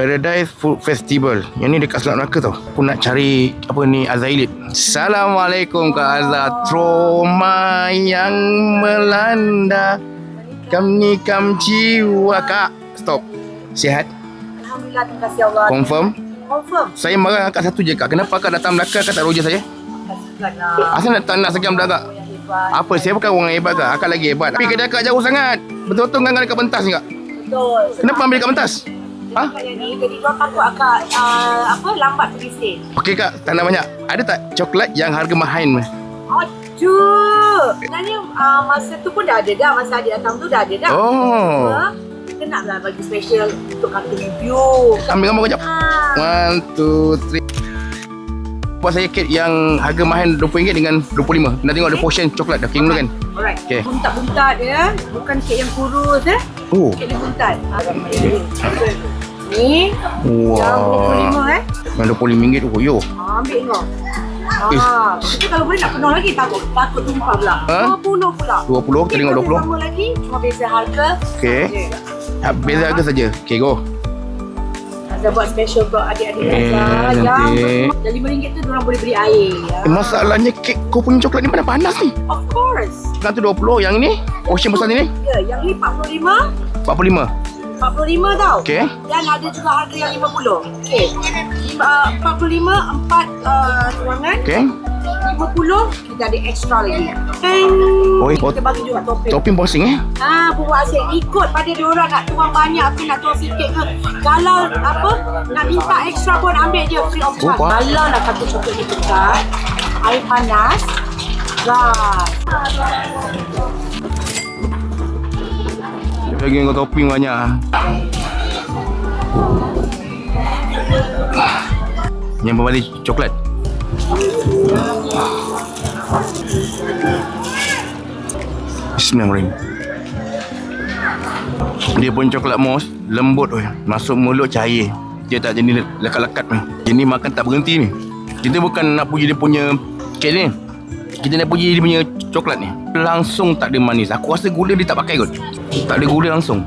Paradise Food Festival. Yang ni dekat Selat Melaka tau. Aku nak cari apa ni, Azailid. Assalamualaikum Kak Azza. Trauma yang melanda kami jiwa Kak. Stop. Sihat? Alhamdulillah, terima kasih Allah. Confirm? Confirm. Saya marah Kak satu je Kak. Kenapa Kak datang Melaka Kak tak roja saya? Kasihkanlah. Asal tak nak sekian belakang? Apa, saya bukan orang hebat Kak. Akak lagi hebat. Tapi kedai Kak jauh sangat. Betul-betul nganggar dekat pentas ni Kak. Betul. Kenapa ambil dekat pentas? Ha? Yang ni, jadi kau takut akak lambat pergi stage. Okey Kak, tak nak banyak. Ada tak coklat yang harga mahal? Aduh. Sebenarnya masa tu pun dah ada dah. Masa adik datang tu dah ada dah. Oh. Kita naklah bagi special untuk kartu review. Ambil gambar kejap. 1, 2, 3. Buat saya kek yang harga mahal RM20 dengan RM25. Nak tengok ada portion coklat dah. King dulu kan? Alright. Okay. Buntat-buntat dia. Bukan kek yang kurus Oh. Kek dia buntat. Ni. Wow. Yang RM25 Yang RM25. Oh yo. ambil kau. Kita kalau boleh nak penuh lagi, takut tumpah pula. Ha? 20 pula. 20, kita tengok 20. Sama lagi, cuma beza harga. Okey. Beza harga saja. Okey, go. Ada buat special untuk adik-adik nanti. Dan RM5 tu diorang boleh beli air. Masalahnya kek kau punya coklat ni panas ni. Of course. Yang tu 20, yang ni portion besar ni Ya, yang ni 45. 45. 45 tau. Okey. Dan ada juga harga yang 50. Okey. 45 4 ruangan. Okey. 50 kita ada extra lagi. Dan Oi, kita bagi juga topping. Topping posing Buat asyik ikut pada diorang nak tuang banyak ke nak tuang sikit ke. Kalau nak minta extra pun ambil je free of charge. Kalau nak satu coklat ni dekat air panas, gas. Lagi kau topping banyak. Yang berbalik coklat. Bismillahirrahmanirrahim. Dia pun coklat mousse lembut weh. Masuk mulut cair. Dia tak jadi lekat-lekat weh. Ini makan tak berhenti ni. Kita bukan nak puji dia punya kek ni. Kita nak puji dia punya coklat ni. Langsung tak ada manis. Aku rasa gula dia tak pakai kot. Tak ada gula langsung.